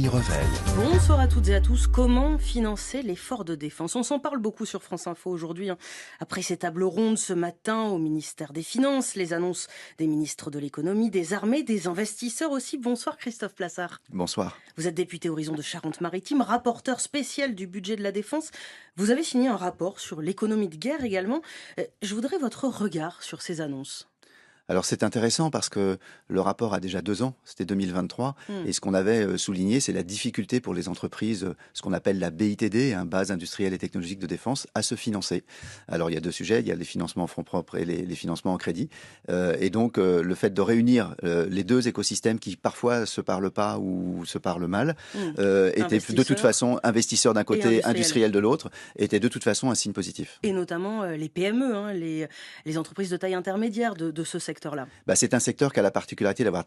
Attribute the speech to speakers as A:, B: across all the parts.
A: Camille Revel.
B: Bonsoir à toutes et à tous. Comment financer l'effort de défense? On s'en parle beaucoup sur France Info aujourd'hui. Après ces tables rondes ce matin au ministère des Finances, les annonces des ministres de l'économie, des armées, des investisseurs aussi. Bonsoir Christophe Plassard.
C: Bonsoir.
B: Vous êtes député Horizon de Charente-Maritime, rapporteur spécial du budget de la défense. Vous avez signé un rapport sur l'économie de guerre également. Je voudrais votre regard sur ces annonces.
C: Alors c'est intéressant parce que le rapport a déjà 2 ans, c'était 2023, et ce qu'on avait souligné, c'est la difficulté pour les entreprises, ce qu'on appelle la BITD, base industrielle et technologique de défense, à se financer. Alors il y a 2 sujets, il y a les financements en fonds propres et les financements en crédit, et donc le fait de réunir les 2 écosystèmes qui parfois se parlent pas ou se parlent mal, était de toute façon investisseurs d'un côté, industriels de l'autre, était de toute façon un signe positif.
B: Et notamment les PME, les entreprises de taille intermédiaire de ce secteur.
C: C'est un secteur qui a la particularité d'avoir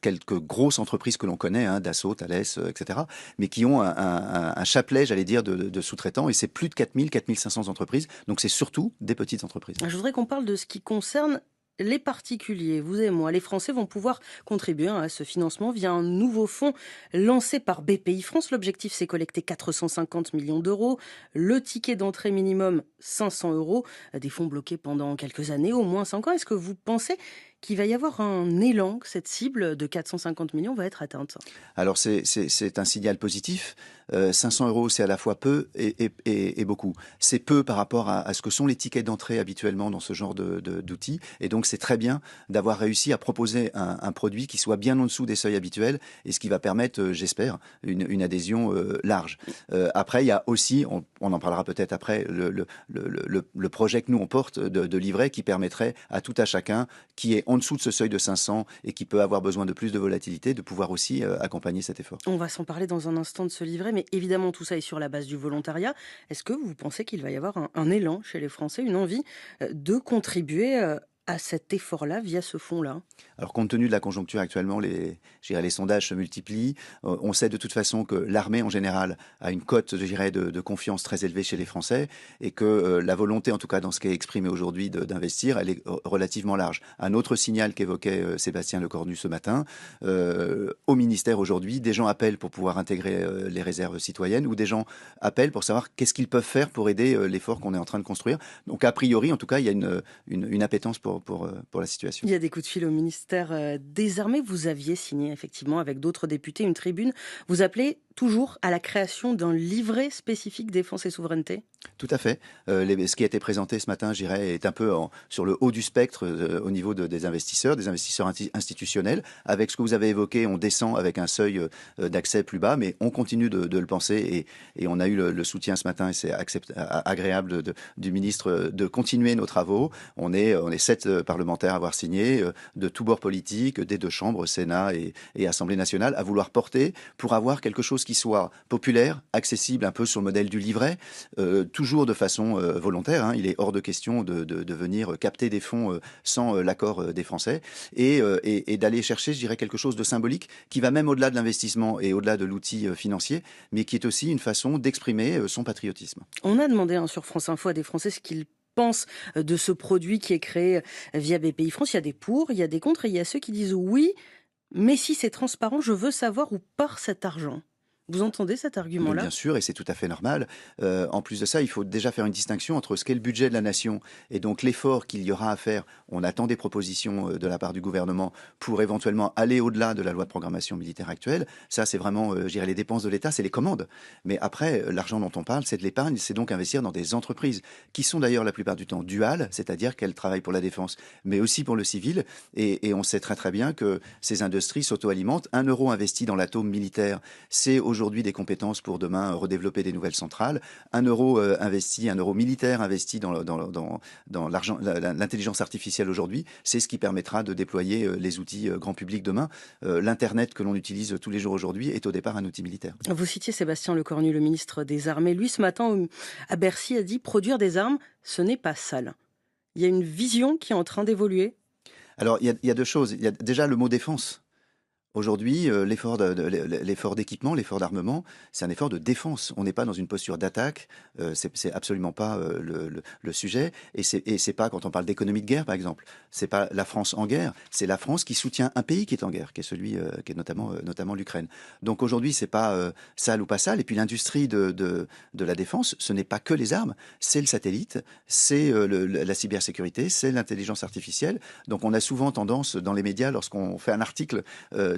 C: quelques grosses entreprises que l'on connaît, Dassault, Thales, etc., mais qui ont un chapelet, j'allais dire, de sous-traitants, et c'est plus de 4500 entreprises, donc c'est surtout des petites entreprises.
B: Je voudrais qu'on parle de ce qui concerne les particuliers, vous et moi. Les Français vont pouvoir contribuer à ce financement via un nouveau fonds lancé par BPI-France. L'objectif, c'est collecter 450 millions d'euros. Le ticket d'entrée minimum, 500 euros. Des fonds bloqués pendant quelques années, au moins 5 ans. Est-ce que vous pensez qu'il va y avoir un élan, que cette cible de 450 millions va être atteinte?
C: Alors c'est un signal positif. 500 euros, c'est à la fois peu et beaucoup. C'est peu par rapport à ce que sont les tickets d'entrée habituellement dans ce genre d'outils. Et donc c'est très bien d'avoir réussi à proposer un produit qui soit bien en dessous des seuils habituels, et ce qui va permettre, j'espère, une adhésion large. Après, il y a aussi, on en parlera peut-être après, le projet que nous on porte de livret qui permettrait à tout à chacun qui est en dessous de ce seuil de 500 et qui peut avoir besoin de plus de volatilité, de pouvoir aussi accompagner cet effort.
B: On va s'en parler dans un instant de ce livret, mais évidemment tout ça est sur la base du volontariat. Est-ce que vous pensez qu'il va y avoir un élan chez les Français, une envie de contribuer à cet effort-là via ce fonds-là?
C: Alors compte tenu de la conjoncture actuellement, les sondages se multiplient. On sait de toute façon que l'armée en général a une cote, de confiance très élevée chez les Français, et que la volonté, en tout cas dans ce qui est exprimé aujourd'hui, d'investir, elle est relativement large. Un autre signal qu'évoquait Sébastien Lecornu ce matin, au ministère aujourd'hui, des gens appellent pour pouvoir intégrer les réserves citoyennes, ou des gens appellent pour savoir qu'est-ce qu'ils peuvent faire pour aider l'effort qu'on est en train de construire. Donc a priori, en tout cas, il y a une appétence pour la situation.
B: Il y a des coups de fil au ministère des Armées. Vous aviez signé effectivement avec d'autres députés une tribune. Vous appelez toujours à la création d'un livret spécifique défense et souveraineté?
C: Tout à fait. Ce qui a été présenté ce matin, est un peu sur le haut du spectre au niveau des investisseurs institutionnels. Avec ce que vous avez évoqué, on descend avec un seuil d'accès plus bas, mais on continue de le penser, et on a eu le soutien ce matin, et c'est agréable du ministre de continuer nos travaux. On est 7 parlementaires à avoir signé, de tous bords politiques, des 2 chambres, Sénat et Assemblée nationale, à vouloir porter pour avoir quelque chose qui soit populaire, accessible, un peu sur le modèle du livret, toujours de façon volontaire. Il est hors de question de venir capter des fonds sans l'accord des Français, et d'aller chercher, je dirais, quelque chose de symbolique qui va même au-delà de l'investissement et au-delà de l'outil financier, mais qui est aussi une façon d'exprimer son patriotisme.
B: On a demandé sur France Info à des Français ce qu'ils pensent de ce produit qui est créé via BPI-France. Il y a des pour, il y a des contre, et il y a ceux qui disent oui, mais si c'est transparent, je veux savoir où part cet argent. Vous entendez cet argument-là?
C: Mais bien sûr, et c'est tout à fait normal. En plus de ça, il faut déjà faire une distinction entre ce qu'est le budget de la nation et donc l'effort qu'il y aura à faire. On attend des propositions de la part du gouvernement pour éventuellement aller au-delà de la loi de programmation militaire actuelle. Ça, c'est vraiment, les dépenses de l'État, c'est les commandes. Mais après, l'argent dont on parle, c'est de l'épargne, c'est donc investir dans des entreprises qui sont d'ailleurs la plupart du temps duales, c'est-à-dire qu'elles travaillent pour la défense, mais aussi pour le civil. Et on sait très très bien que ces industries s'auto-alimentent. 1 euro investi dans l'atome militaire, c'est aujourd'hui des compétences pour demain redévelopper des nouvelles centrales. 1 euro investi, 1 euro militaire investi dans l'intelligence artificielle aujourd'hui, c'est ce qui permettra de déployer les outils grand public demain. L'Internet que l'on utilise tous les jours aujourd'hui est au départ un outil militaire.
B: Vous citiez Sébastien Lecornu, le ministre des Armées. Lui, ce matin, à Bercy, a dit « Produire des armes, ce n'est pas sale ». Il y a une vision qui est en train d'évoluer?
C: Alors, il y a 2 choses. Il y a déjà le mot défense. Aujourd'hui, l'effort d'équipement, l'effort d'armement, c'est un effort de défense. On n'est pas dans une posture d'attaque, c'est absolument pas, le sujet et c'est pas quand on parle d'économie de guerre, par exemple, c'est pas la France en guerre, c'est la France qui soutient un pays qui est en guerre, qui est celui, qui est notamment l'Ukraine. Donc aujourd'hui, c'est pas, sale ou pas sale et puis l'industrie de la défense, ce n'est pas que les armes, c'est le satellite, c'est, la cybersécurité, c'est l'intelligence artificielle. Donc on a souvent tendance dans les médias, lorsqu'on fait un article,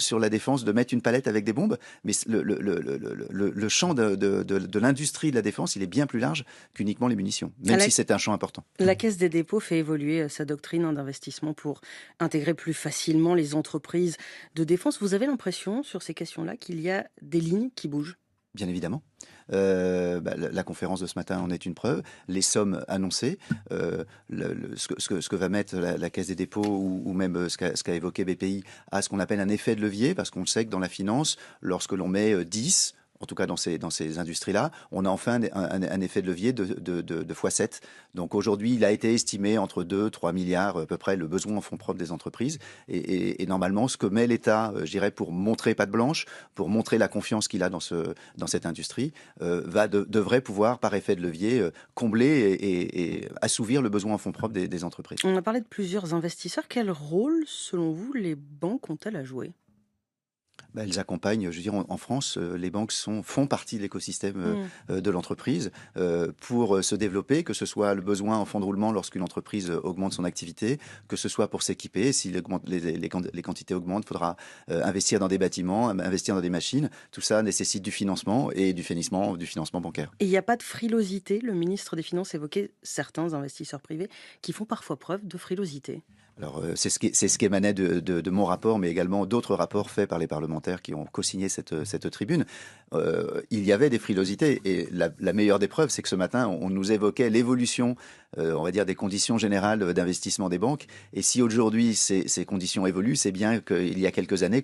C: sur la défense de mettre une palette avec des bombes, mais le champ de l'industrie de la défense, il est bien plus large qu'uniquement les munitions, même
B: La,
C: si c'est un champ important.
B: la Caisse des dépôts fait évoluer sa doctrine d'investissement pour intégrer plus facilement les entreprises de défense. Vous avez l'impression, sur ces questions-là, qu'il y a des lignes qui bougent?
C: Bien évidemment. La conférence de ce matin en est une preuve. Les sommes annoncées, ce que va mettre la Caisse des dépôts ou même ce qu'a évoqué BPI a ce qu'on appelle un effet de levier, parce qu'on sait que dans la finance, lorsque l'on met 10, en tout cas dans ces industries-là, on a enfin un effet de levier de x7. Donc aujourd'hui, il a été estimé entre 2-3 milliards à peu près le besoin en fonds propres des entreprises. Et normalement, ce que met l'État, je dirais, pour montrer patte blanche, pour montrer la confiance qu'il a dans cette industrie, devrait pouvoir, par effet de levier, combler et assouvir le besoin en fonds propres des entreprises.
B: On a parlé de plusieurs investisseurs. Quel rôle, selon vous, les banques ont-elles à jouer?
C: Elles accompagnent, je veux dire, en France, les banques font partie de l'écosystème de l'entreprise pour se développer, que ce soit le besoin en fonds de roulement lorsqu'une entreprise augmente son activité, que ce soit pour s'équiper, si les quantités augmentent, il faudra investir dans des bâtiments, investir dans des machines. Tout ça nécessite du financement et du financement bancaire.
B: Et il n'y a pas de frilosité. Le ministre des Finances évoquait certains investisseurs privés qui font parfois preuve de frilosité.
C: Alors, c'est ce qui émanait de mon rapport, mais également d'autres rapports faits par les parlementaires qui ont co-signé cette tribune. Il y avait des frilosités, et la meilleure des preuves, c'est que ce matin, on nous évoquait l'évolution, on va dire, des conditions générales d'investissement des banques. Et si aujourd'hui, ces conditions évoluent, c'est bien qu'il y a quelques années,